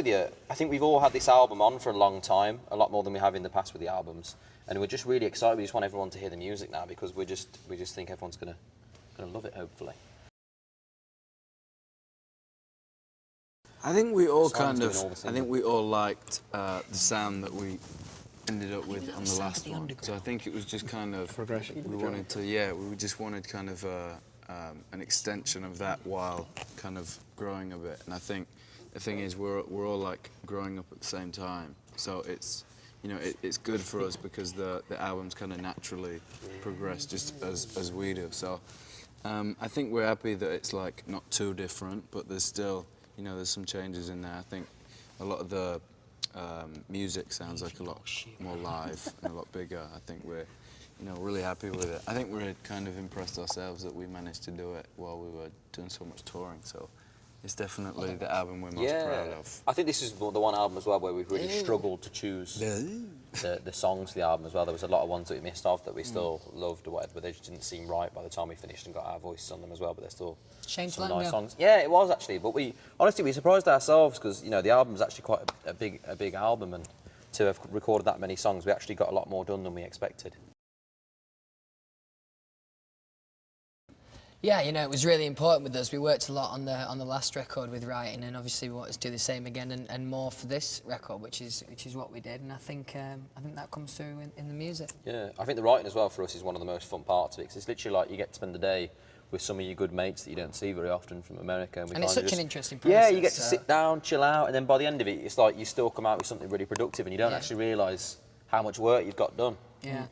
With you, I think we've all had this album on for a long time, a lot more than we have in the past with the albums, and we're just really excited. We just want everyone to hear the music now because we just think everyone's gonna love it, hopefully. I think we all liked the sound that we ended up with on the last one. So I think it was just kind of progression. We just wanted kind of an extension of that while kind of growing a bit. And I think the thing is we're all like growing up at the same time. So it's, you know, it's good for us because the albums kind of naturally progress just as we do. So I think we're happy that it's like not too different, but there's still, you know, there's some changes in there. I think a lot of the music sounds like a lot more live and a lot bigger. I think we're, you know, really happy with it. I think we're kind of impressed ourselves that we managed to do it while we were doing so much touring. So it's definitely the album we're most proud of. I think this is the one album as well where we've really struggled to choose the songs for the album as well. There was a lot of ones that we missed off that we still loved or whatever, but they just didn't seem right by the time we finished and got our voices on them as well, but they're still some nice songs. Yeah, it was actually, but we surprised ourselves because, you know, the album's actually quite a big album, and to have recorded that many songs, we actually got a lot more done than we expected. Yeah, you know, it was really important with us. We worked a lot on the last record with writing, and obviously we wanted to do the same again and more for this record, which is what we did. And I think that comes through in the music. Yeah, I think the writing as well for us is one of the most fun parts of it, because it's literally like you get to spend the day with some of your good mates that you don't see very often from America. And it's such an interesting process. Yeah, you get to sit down, chill out, and then by the end of it, it's like you still come out with something really productive, and you don't actually realise how much work you've got done. Yeah.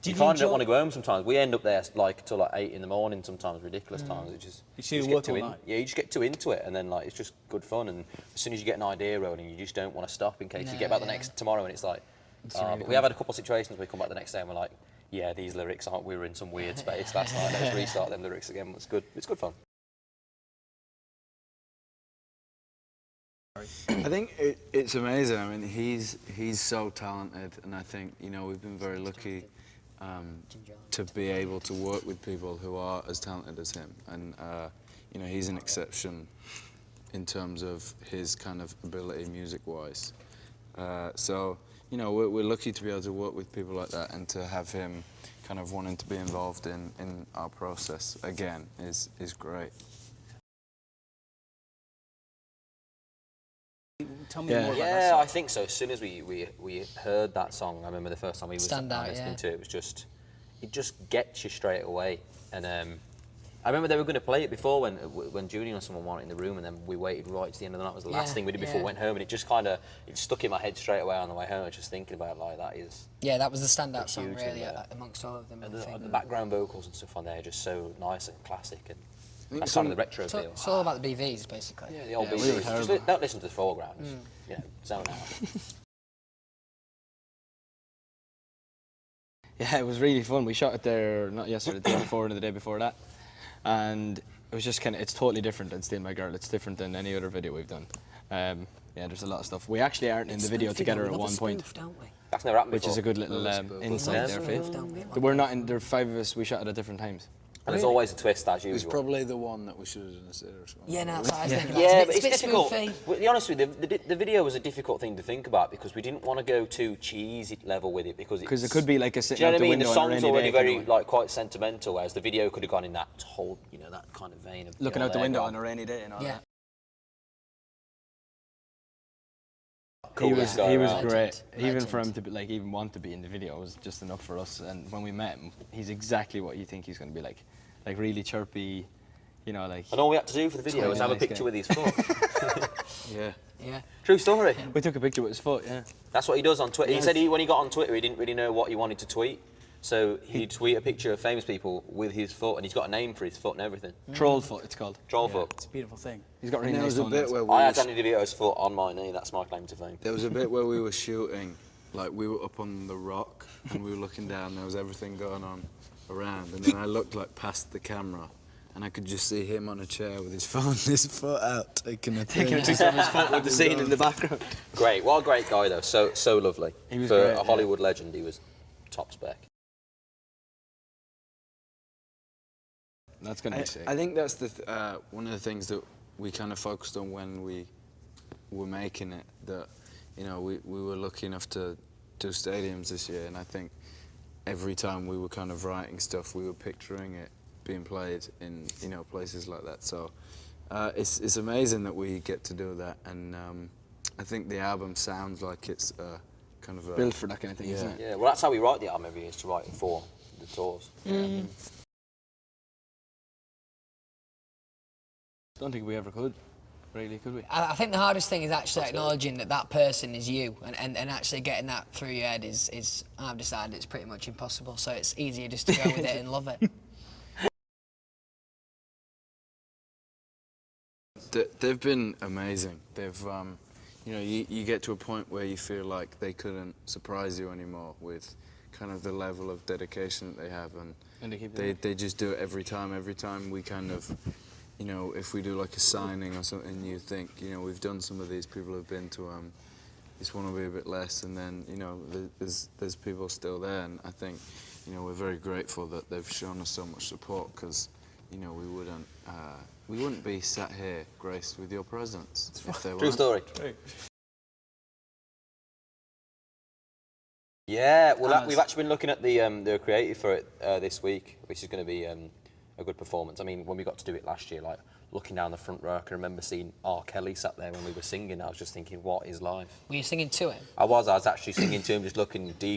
You kind of don't want to go home sometimes. We end up there like till like 8 in the morning sometimes, ridiculous times. It's just, you work all night. Yeah, you just get too into it, and then like it's just good fun. And as soon as you get an idea rolling, you just don't want to stop in case you get back the next tomorrow, and it's like. But we have had a couple of situations where we come back the next day and we're like, yeah, these lyrics aren't. We were in some weird space last night. Let's restart them lyrics again. It's good. It's good fun. I think it's amazing. I mean, he's so talented, and I think, you know, we've been very lucky to be able to work with people who are as talented as him, and you know, he's an exception in terms of his kind of ability music-wise. So, you know, we're lucky to be able to work with people like that, and to have him kind of wanting to be involved in our process again is great. Tell me more about that Yeah, song. I think so. As soon as we heard that song, I remember the first time we was listening to it, it just gets you straight away. And I remember they were going to play it before when Julian or someone weren't in the room, and then we waited right to the end of the night. It was the last thing we did before we went home, and it just kind of stuck in my head straight away on the way home. I was just thinking about like that is. Yeah, that was the standout song really amongst all of them. And the background vocals and stuff on there are just so nice and classic, and that's kind of the retro feel. It's all about the BVs basically. Yeah, the old BVs. Just don't listen to the foreground. Just, you know, zone out. Yeah, it was really fun. We shot it there, not yesterday, the day before and the day before that. And it was just kind of, it's totally different than Steal My Girl. It's different than any other video we've done. Yeah, there's a lot of stuff. We actually aren't in the video together at one point. That's never happened before. Which is a good little insight there for you. We're not in, there are 5 of us, we shot at different times. And there's always a twist, as usual. It's probably the one that we should have done a series. Yeah, no, that's what I was thinking. Yeah, but it's difficult. To be honest with you, the video was a difficult thing to think about because we didn't want to go too cheesy level with it because it could be like a sitting out the window. The song's already very like quite sentimental, whereas the video could have gone in that whole, you know, that kind of vein of looking out the window on a rainy day and all that. He was great. Even for him to be, like even want to be in the video was just enough for us. And when we met him, he's exactly what you think he's going to be like really chirpy, you know, like. And all we had to do for the video was have a picture with his foot. Yeah. True story. We took a picture with his foot. Yeah. That's what he does on Twitter. He said when he got on Twitter, he didn't really know what he wanted to tweet. So he'd tweet a picture of famous people with his foot, and he's got a name for his foot and everything. Troll foot, it's called. Troll foot. It's a beautiful thing. He's got really nice a bit where I had Danny DeVito's foot on my knee. That's my claim to fame. There was a bit where we were shooting, like we were up on the rock, and we were looking down. There was everything going on around, and then I looked like past the camera, and I could just see him on a chair with his phone, his foot out, taking a picture of his foot with the scene in the background. Great. What a great guy, though. So lovely. He was for great, a Hollywood legend. He was top spec. That's going to be sick. I think that's one of the things that we kind of focused on when we were making it that, you know, we were lucky enough to do stadiums this year, and I think every time we were kind of writing stuff, we were picturing it being played in, you know, places like that. So it's amazing that we get to do that, and I think the album sounds like it's kind of built for that kind of thing, yeah. isn't it? Yeah, well, that's how we write the album every year, is to write it for the tours. Don't think we ever could, really, could we? I think the hardest thing is actually acknowledging that that person is you, and actually getting that through your head is I've decided it's pretty much impossible. So it's easier just to go with it and love it. They've been amazing. They've, you know, you get to a point where you feel like they couldn't surprise you anymore with kind of the level of dedication that they have, and they just do it every time. Every time we kind of, you know, if we do like a signing or something, you think, you know, we've done some of these, people have been to this one will be a bit less, and then, you know, there's people still there, and I think, you know, we're very grateful that they've shown us so much support, because, you know, we wouldn't be sat here graced with your presence if they weren't. True story. Yeah, well, we've actually been looking at the creative for it this week, which is going to be a good performance. I mean, when we got to do it last year, like looking down the front row, I can remember seeing R. Kelly sat there when we were singing. I was just thinking, what is life? Were you singing to him? I was actually singing to him, just looking deep.